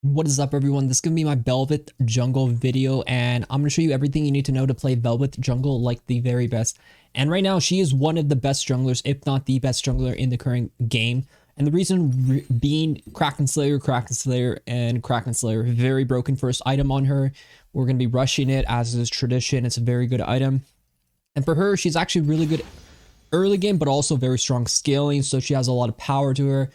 What is up, everyone? This is going to be my Bel'veth jungle video, and I'm going to show you everything you need to know to play Bel'veth jungle like the very best. And right now, she is one of the best junglers, if not the best jungler in the current game. And the reason being Kraken Slayer, and Kraken Slayer. Very broken first item on her. We're going to be rushing it as is tradition. It's a very good item. And for her, she's actually really good early game, but also very strong scaling, so she has a lot of power to her.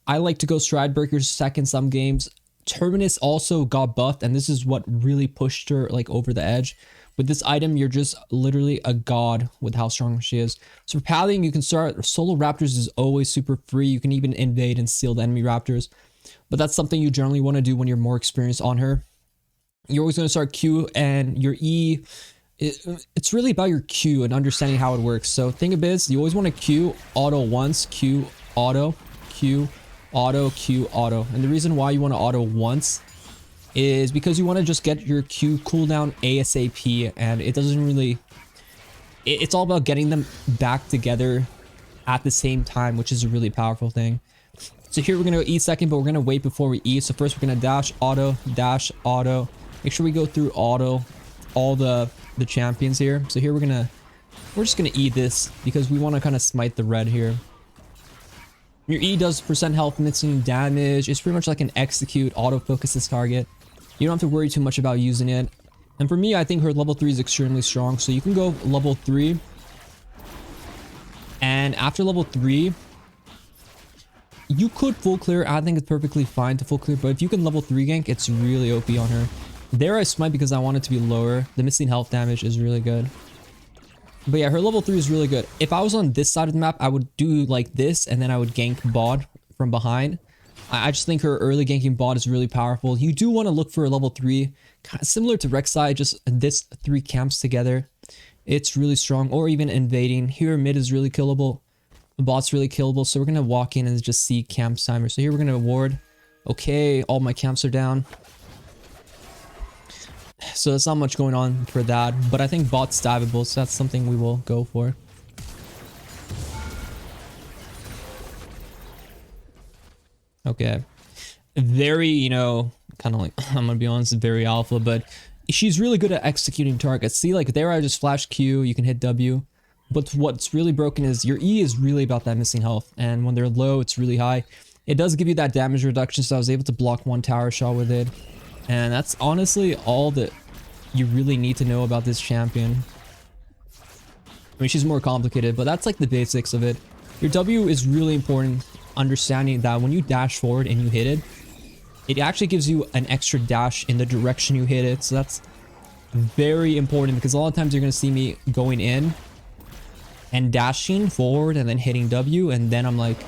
I like to go Stride Breakers second some games. Terminus also got buffed, and this is what really pushed her like over the edge. With this item, you're just literally a god with how strong she is. So for pallying, you can start solo raptors is always super free. You can even invade and steal the enemy raptors, but that's something you generally want to do when you're more experienced on her. You're always going to start Q and your E. It's really about your Q and understanding how it works. So thing of it is, you always want to Q auto once, Q auto, Q auto, Q auto. And the reason why you want to auto once is because you want to just get your Q cooldown ASAP, and it doesn't really, it's all about getting them back together at the same time, which is a really powerful thing. So here we're going to go E second, but we're going to wait before we E. So first we're going to dash auto, make sure we go through auto all the champions here. So here we're just gonna E this because we want to kind of smite the red here. Your E does percent health missing damage. It's pretty much like an execute, auto focus this target. You don't have to worry too much about using it. And for me, I think her level 3 is extremely strong. So you can go level 3. And after level 3, you could full clear. I think it's perfectly fine to full clear. But if you can level 3 gank, it's really OP on her. There I smite because I want it to be lower. The missing health damage is really good. But yeah, her level 3 is really good. If I was on this side of the map, I would do like this, and then I would gank bot from behind. I just think her early ganking bot is really powerful. You do want to look for a level 3, kind of similar to Rek'sai, just this 3 camps together. It's really strong, or even invading. Here mid is really killable. The bot's really killable, so we're going to walk in and just see camp timer. So here we're going to ward. Okay, all my camps are down. So there's not much going on for that, but I think bot's diveable, so that's something we will go for. Okay. Very, kind of like, I'm gonna be honest, very alpha, but she's really good at executing targets. See, like there I just flash Q, you can hit W, but what's really broken is your E is really about that missing health, and when they're low, it's really high. It does give you that damage reduction, so I was able to block one tower shot with it. And that's honestly all that you really need to know about this champion. I mean, she's more complicated, but that's like the basics of it. Your W is really important, understanding that when you dash forward and you hit it, it actually gives you an extra dash in the direction you hit it. So that's very important, because a lot of times you're going to see me going in and dashing forward and then hitting W, and then I'm like,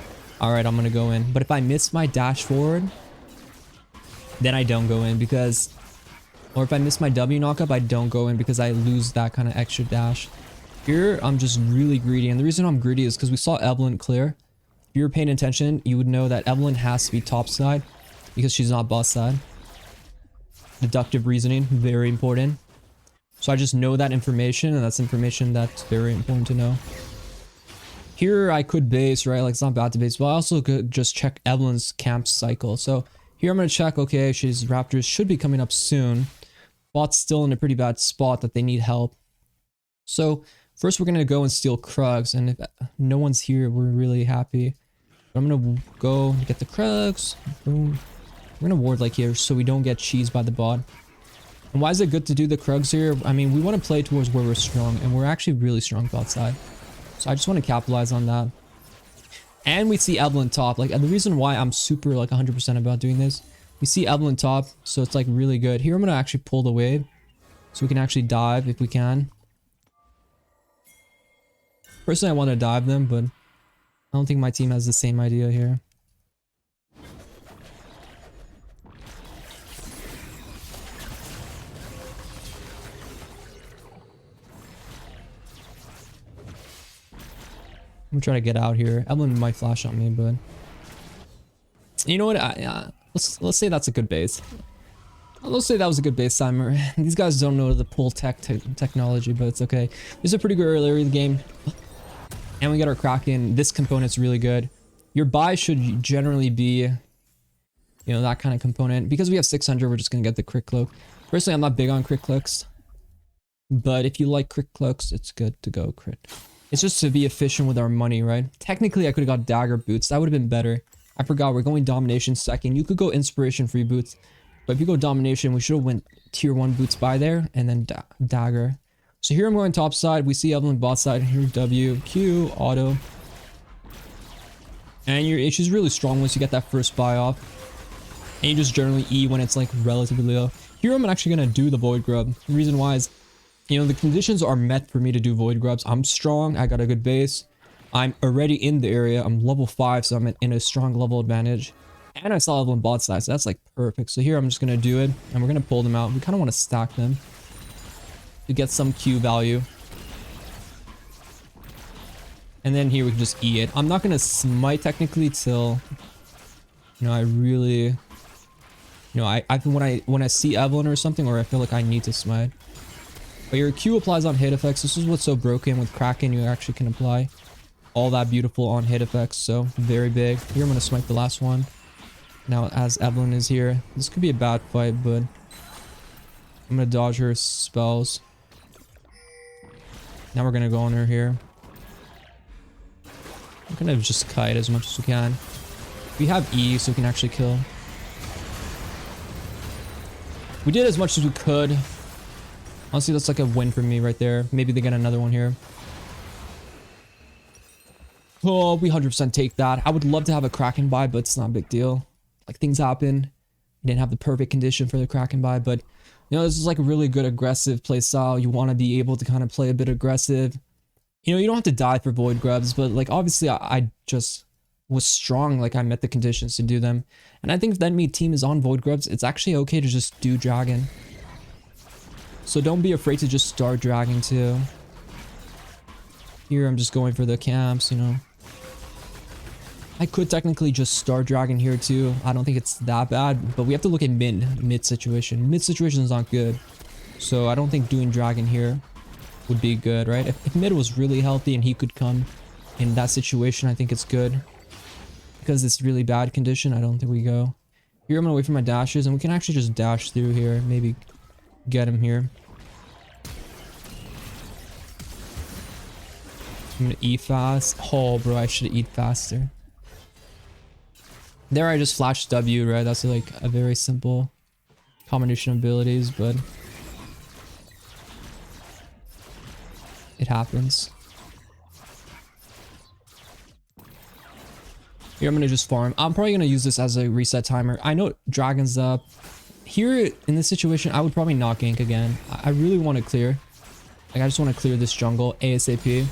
all right, I'm going to go in. But if I miss my dash forward, then I don't go in, because, or if I miss my W knockup, I don't go in because I lose that kind of extra dash. Here, I'm just really greedy, and the reason I'm greedy is because we saw Evelyn clear. If you were paying attention, you would know that Evelyn has to be top side because she's not boss side. Deductive reasoning, very important. So I just know that information, and that's information that's very important to know. Here, I could base, right? Like, it's not bad to base, but I also could just check Evelyn's camp cycle. So here I'm going to check, okay, she's raptors should be coming up soon. Bot's still in a pretty bad spot that they need help. So first we're going to go and steal Krugs, and if no one's here, we're really happy. But I'm going to go get the Krugs. Boom. We're going to ward like here so we don't get cheesed by the bot. And why is it good to do the Krugs here? I mean, we want to play towards where we're strong, and we're actually really strong bot side. So I just want to capitalize on that. And we see Evelyn top. Like, and the reason why I'm super like 100% about doing this, we see Evelyn top, so it's like really good. Here I'm gonna actually pull the wave, so we can actually dive if we can. Personally, I want to dive them, but I don't think my team has the same idea here. I'm trying to get out here. Evelyn might flash on me, but you know what? Let's say that's a good base. Let's say that was a good base timer. These guys don't know the pull technology, but it's okay. This is a pretty good early in the game, and we got our Kraken. This component's really good. Your buy should generally be you know, that kind of component. Because we have 600, we're just gonna get the crit cloak. Personally, I'm not big on crit cloaks, but if you like crit cloaks, it's good to go crit. It's just to be efficient with our money, right? Technically, I could have got dagger boots. That would have been better. I forgot we're going domination second. You could go inspiration free boots, but if you go domination, we should have went tier 1 boots by there and then dagger. So here I'm going top side. We see Evelyn bot side. Here W, Q, auto. And she's really strong once you get that first buy off. And you just generally E when it's like relatively low. Here I'm actually going to do the void grub. The reason why is, you know, the conditions are met for me to do void grubs. I'm strong. I got a good base. I'm already in the area. I'm level 5, so I'm in a strong level advantage. And I saw Evelyn bot side, so that's like perfect. So here I'm just going to do it, and we're going to pull them out. We kind of want to stack them to get some Q value. And then here we can just E it. I'm not going to smite technically till, you know, I really, you know, when I see Evelyn or something, or I feel like I need to smite. But your Q applies on hit effects. This is what's so broken with Kraken. You actually can apply all that beautiful on hit effects. So very big. Here I'm going to smite the last one. Now as Evelyn is here, this could be a bad fight, but I'm going to dodge her spells. Now we're going to go on her here. We're going to just kite as much as we can. We have E, so we can actually kill. We did as much as we could. Honestly, that's like a win for me right there. Maybe they get another one here. Oh, we 100% take that. I would love to have a Kraken buy, but it's not a big deal. Like, things happen. We didn't have the perfect condition for the Kraken buy, but, you know, this is like a really good aggressive play style. You want to be able to kind of play a bit aggressive. You know, you don't have to die for void grubs, but, like, obviously, I just was strong. Like, I met the conditions to do them. And I think if the enemy team is on void grubs, it's actually okay to just do dragon. So don't be afraid to just start dragging too. Here I'm just going for the camps, you know. I could technically just start dragging here too. I don't think it's that bad, but we have to look at mid situation. Mid situation is not good. So I don't think doing dragon here would be good, right? If mid was really healthy and he could come in that situation, I think it's good. Because it's really bad condition, I don't think we go. Here I'm gonna wait for my dashes, and we can actually just dash through here. Maybe get him here. I'm gonna E fast. Oh, bro, I should eat faster. There I just flashed W, right? That's like a very simple combination of abilities, but it happens. Here I'm gonna just farm. I'm probably gonna use this as a reset timer. I know dragon's up. Here in this situation, I would probably not gank again. I really want to clear. Like, I just want to clear this jungle ASAP.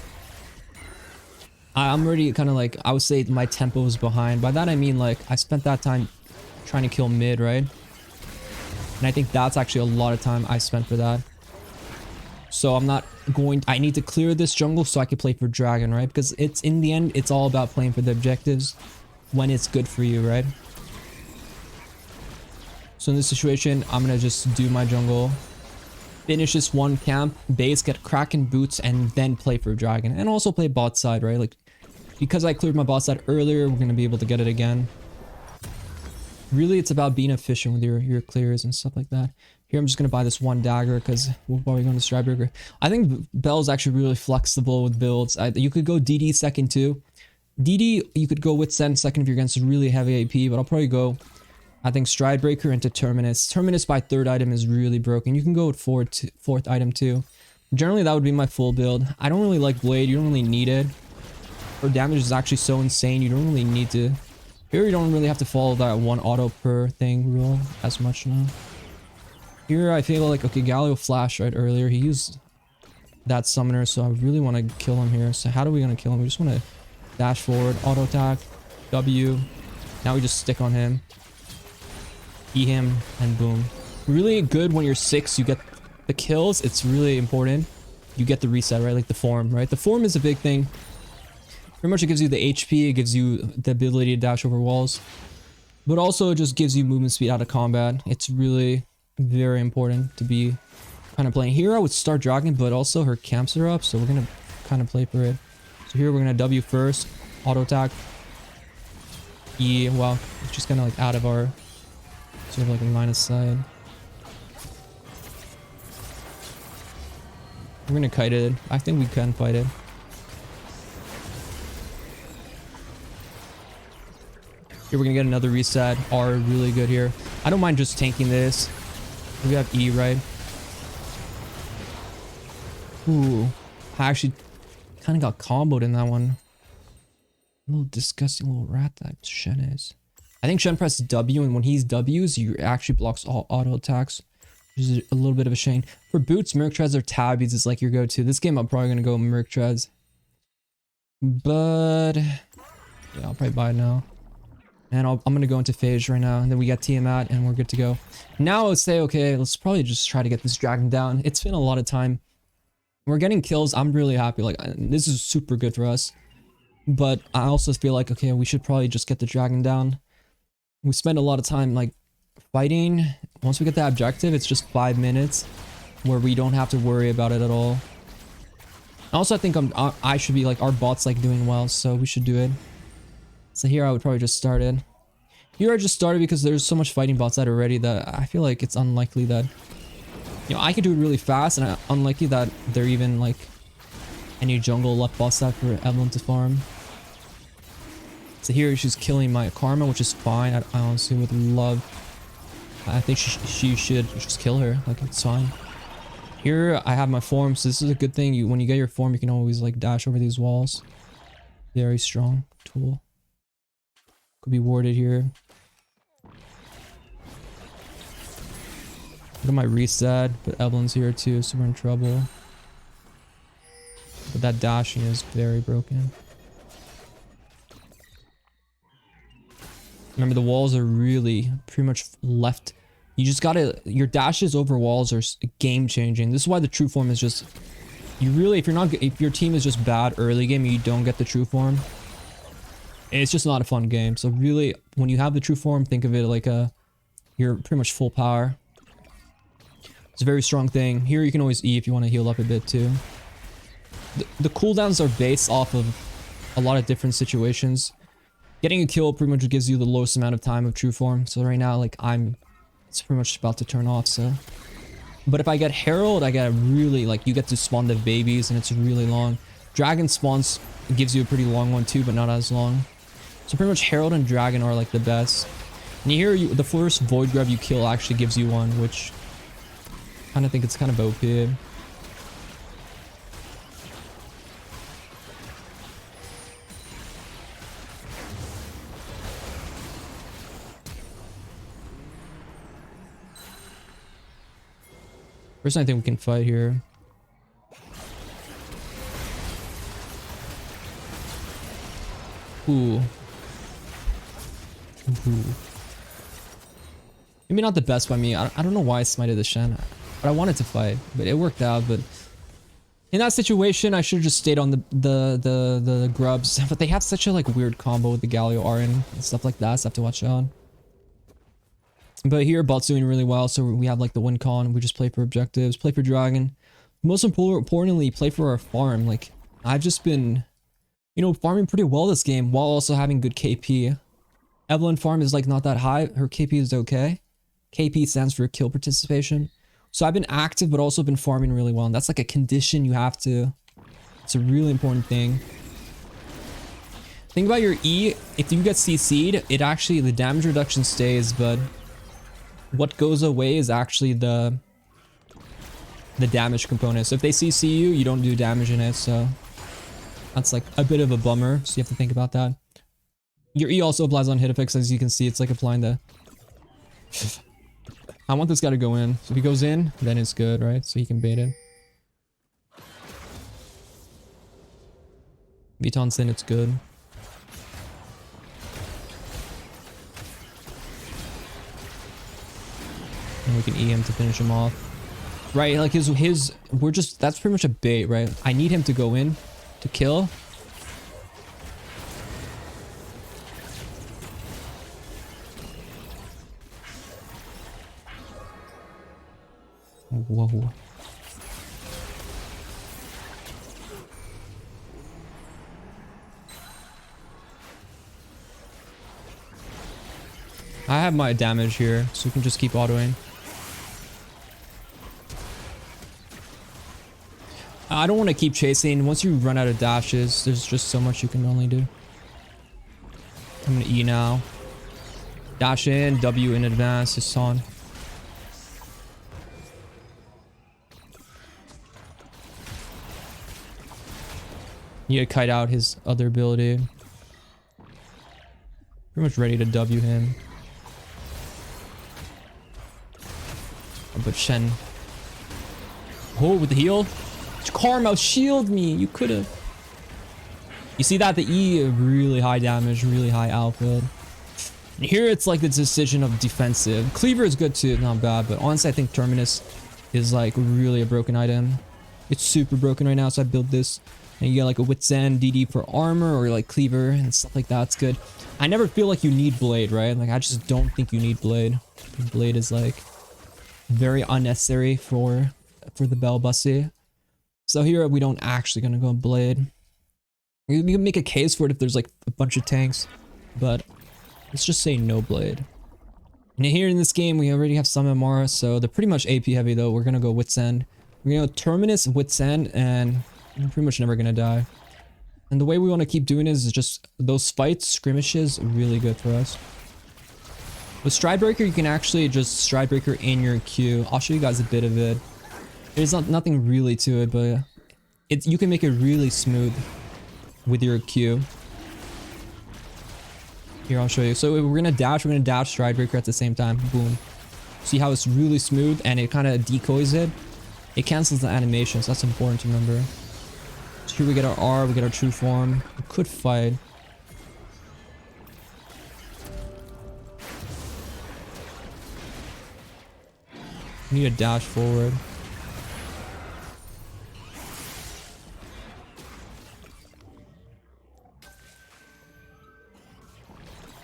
I'm already kind of like, I would say my tempo is behind. By that I mean, like, I spent that time trying to kill mid, right? And I think that's actually a lot of time I spent for that. So I'm not going, I need to clear this jungle so I can play for dragon, right? Because it's, in the end, it's all about playing for the objectives when it's good for you, right? So in this situation, I'm gonna just do my jungle, finish this one camp, base, get Kraken boots, and then play for dragon. And also play bot side, right? Like, because I cleared my bot side earlier, we're gonna be able to get it again. Really, it's about being efficient with your clears and stuff like that. Here, I'm just gonna buy this one dagger because we're probably going to Stridebreaker. I think Bel's actually really flexible with builds. You could go DD second too. DD, you could go with Send second if you're against really heavy AP, but I'll probably go, I think, Stridebreaker into Terminus. Terminus by third item is really broken. You can go with fourth item too. Generally, that would be my full build. I don't really like Blade. You don't really need it. Her damage is actually so insane. You don't really need to. Here, you don't really have to follow that one auto per thing rule as much now. Here, I feel like, okay, Galio flashed right earlier. He used that summoner, so I really want to kill him here. So how are we going to kill him? We just want to dash forward, auto attack, W. Now we just stick on him. E him, and boom. Really good when you're 6, you get the kills. It's really important. You get the reset, right? Like the form, right? The form is a big thing. Pretty much it gives you the HP, it gives you the ability to dash over walls. But also it just gives you movement speed out of combat. It's really very important to be kind of playing. Here I would start dragon, but also her camps are up, so we're going to kind of play for it. So here we're going to W first, auto attack, E, well, it's just kind of like out of our So we have like a line of sight. We're gonna kite it. I think we can fight it. Here we're gonna get another reset. R really good here. I don't mind just tanking this. We have E, right? Ooh. I actually kind of got comboed in that one. A little disgusting little rat that Shen is. I think Shen presses W, and when he's W's, you actually blocks all auto attacks, which is a little bit of a shame. For boots, Merc Treads or Tabbies is like your go-to. This game, I'm probably going to go Merc Treads. But yeah, I'll probably buy it now. And I'm going to go into Phage right now. And then we got Tiamat, and we're good to go. Now I would say, okay, let's probably just try to get this dragon down. It's been a lot of time. We're getting kills. I'm really happy. Like, this is super good for us. But I also feel like, okay, we should probably just get the dragon down. We spend a lot of time, like, fighting. Once we get that objective, it's just 5 minutes where we don't have to worry about it at all. Also, I think I should be, like, our bot's, like, doing well, so we should do it. So here I would probably just start it. Here I just started because there's so much fighting bots out already that I feel like it's unlikely that, you know, I could do it really fast, and unlikely that there even, like, any jungle left bots out for Evelyn to farm. So here she's killing my Karma, which is fine. I honestly would love... I think she should just kill her. Like, it's fine. Here I have my form, so this is a good thing. When you get your form, you can always, like, dash over these walls. Very strong tool. Could be warded here. Look at my reset, but Evelyn's here too, so we're in trouble. But that dashing is very broken. Remember, the walls are really pretty much left. You just gotta... Your dashes over walls are game changing. This is why the true form is just... You really... If your team is just bad early game and you don't get the true form, it's just not a fun game. So really, when you have the true form, think of it like you're pretty much full power. It's a very strong thing. Here you can always E if you want to heal up a bit too. The cooldowns are based off of a lot of different situations. Getting a kill pretty much gives you the lowest amount of time of true form. So right now, like, it's pretty much about to turn off, so. But if I get Herald, I get really, like, you get to spawn the babies, and it's really long. Dragon spawns gives you a pretty long one too, but not as long. So pretty much Herald and Dragon are, like, the best. And here, the first Void Grub you kill actually gives you one, which I kind of think it's kind of OP. First, I think we can fight here. Ooh. Ooh. Maybe not the best by me. I don't know why I smited the Shen. But I wanted to fight. But it worked out. But in that situation, I should have just stayed on the grubs. But they have such a, like, weird combo with the Galio Arin and stuff like that. So I have to watch out. But here, bot's doing really well, so we have, like, the win con. We just play for objectives, play for dragon. Most importantly, play for our farm. Like, I've just been, you know, farming pretty well this game while also having good KP. Evelyn farm is, like, not that high. Her KP is okay. KP stands for kill participation. So I've been active, but also been farming really well. And that's, like, a condition you have to. It's a really important thing. Think about your E. If you get CC'd, it actually, the damage reduction stays, but what goes away is actually the damage component. So if they CC you, you don't do damage in it, so that's, like, a bit of a bummer, so you have to think about that. Your E also applies on hit effects, as you can see. It's like applying the... I want this guy to go in. So if he goes in, then it's good, right? So he can bait it. Viton's in, it's good. And we can E him to finish him off. Right, like we're just, that's pretty much a bait, right? I need him to go in to kill. Whoa. I have my damage here, so we can just keep autoing. I don't want to keep chasing. Once you run out of dashes, there's just so much you can only do. I'm gonna E now. Dash in, W in advance, it's on. You gotta kite out his other ability. Pretty much ready to W him. Oh, but Shen. Oh, with the heal? Karma, shield me! You could've. You see that? The E, really high damage, really high output. And here it's like the decision of defensive. Cleaver is good too, not bad, but honestly I think Terminus is like really a broken item. It's super broken right now, so I built this. And you get like a Wit's End, DD for armor, or like Cleaver and stuff like that. It's good. I never feel like you need Blade, right? Like I just don't think you need Blade. Blade is like very unnecessary for the Bel'veth. So here we don't actually gonna go Blade. We can make a case for it if there's like a bunch of tanks, but let's just say no Blade. And here in this game we already have some MR, so they're pretty much AP heavy though. We're gonna go Wit's End. We're gonna go Terminus, Wit's End, and we're pretty much never gonna die. And the way we want to keep doing it is just those fights, skirmishes, really good for us. With Stridebreaker, you can actually just Stridebreaker in your Q. I'll show you guys a bit of it. There's nothing really to it, but you can make it really smooth with your Q. Here, I'll show you. So we're gonna dash Stridebreaker at the same time. Boom. See how it's really smooth and it kind of decoys it? It cancels the animation, so that's important to remember. So here we get our R, we get our true form. We could fight. We need a dash forward.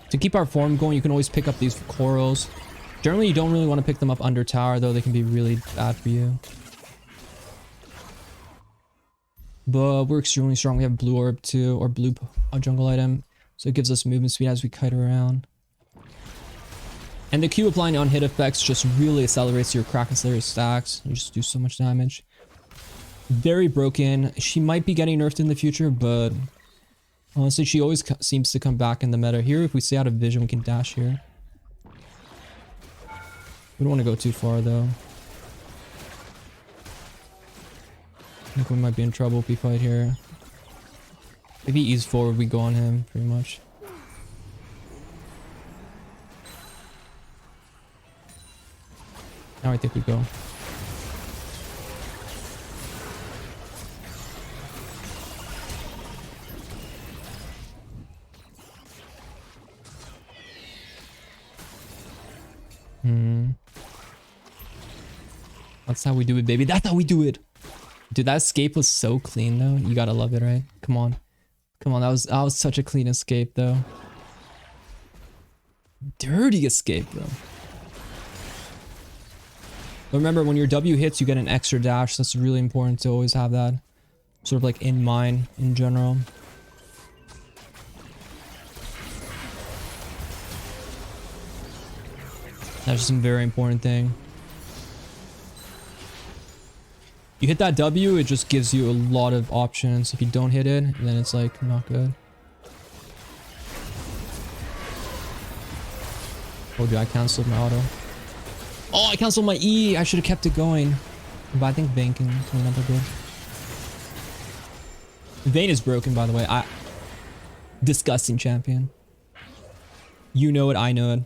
To keep our form going, you can always pick up these corals. Generally, you don't really want to pick them up under tower, though they can be really bad for you. But we're extremely strong. We have blue orb too, or blue jungle item. So it gives us movement speed as we kite around. And the Q applying on hit effects just really accelerates your Kraken Slayer stacks. You just do so much damage. Very broken. She might be getting nerfed in the future, but honestly, she always seems to come back in the meta. Here, if we stay out of vision, we can dash here. We don't want to go too far, though. I think we might be in trouble if we fight here. If he ease forward, we go on him, pretty much. Now I think we go. That's how we do it, baby. That's how we do it. Dude, that escape was so clean, though. You gotta love it, right? Come on. Come on, that was such a clean escape, though. Dirty escape, though. But remember, when your W hits, you get an extra dash. That's really important to always have that sort of like in mind in general. That's just a very important thing. You hit that W, it just gives you a lot of options. If you don't hit it, then it's like not good. Oh, dude, I canceled my auto. Oh, I canceled my E. I should have kept it going. But I think Vayne can clean up a bit. Vayne is broken, by the way. Disgusting champion. You know it, I know it.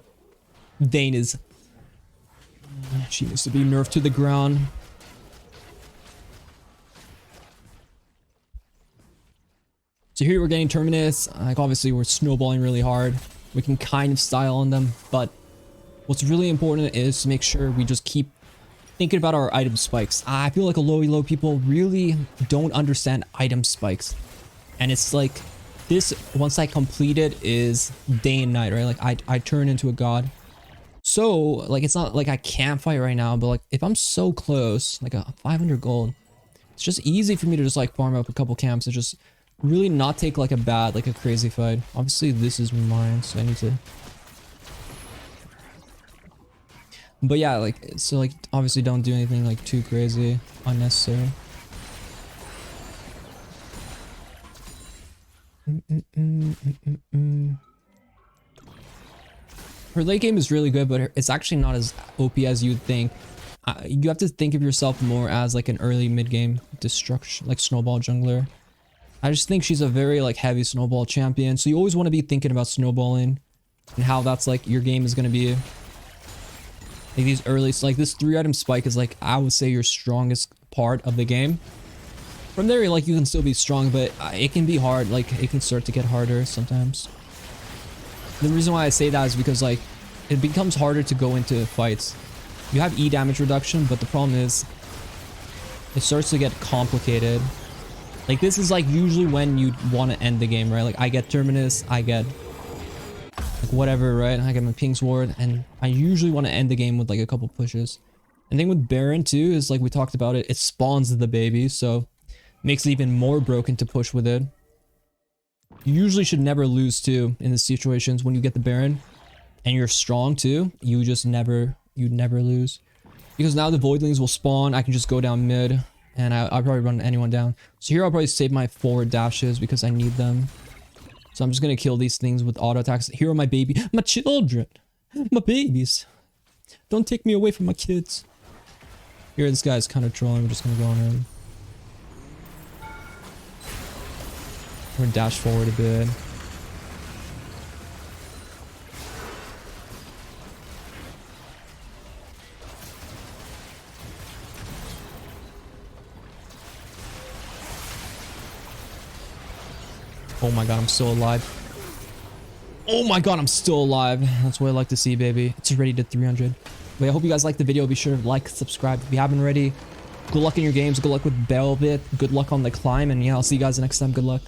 Vayne is... She needs to be nerfed to the ground. So here we're getting Terminus. Like obviously we're snowballing really hard. We can kind of style on them, but what's really important is to make sure we just keep thinking about our item spikes. I feel like a low elo people really don't understand item spikes. And it's like this, once I complete it, is day and night, right? Like I turn into a god. So like it's not like I can't fight right now, but like if I'm so close, like a 500 gold, it's just easy for me to just like farm up a couple camps and just really not take like a crazy fight. Obviously this is mine, so I need to But yeah, like, so like, obviously don't do anything like too crazy, unnecessary. Her late game is really good, but it's actually not as OP as you'd think. You have to think of yourself more as like an early mid game destruction, like snowball jungler. I just think she's a very like heavy snowball champion, so you always want to be thinking about snowballing and how that's like your game is going to be. Like these early, like this 3-item spike is like, I would say, your strongest part of the game. From there, like, you can still be strong, but it can be hard. Like, it can start to get harder sometimes. The reason why I say that is because, like, it becomes harder to go into fights. You have E damage reduction, but the problem is it starts to get complicated. Like, this is, like, usually when you want to end the game, right? Like, I get Terminus, I get, like, whatever, right? I get my Ping Sword, and I usually want to end the game with, like, a couple pushes. And the thing with Baron, too, is, like, we talked about it, it spawns the baby, so makes it even more broken to push with it. You usually should never lose, too, in the situations when you get the Baron, and you're strong, too. You never lose. Because now the Voidlings will spawn, I can just go down mid, and I'll probably run anyone down. So here I'll probably save my forward dashes because I need them. So I'm just gonna kill these things with auto attacks. Here are my baby, my children, my babies. Don't take me away from my kids. Here, this guy's kind of trolling. We're just gonna go on him. We're gonna dash forward a bit. Oh my god, I'm still alive. Oh my god, I'm still alive. That's what I like to see, baby. It's already to 300. But I hope you guys liked the video. Be sure to like, subscribe if you haven't already. Good luck in your games. Good luck with Bel'veth. Good luck on the climb. And yeah, I'll see you guys next time. Good luck.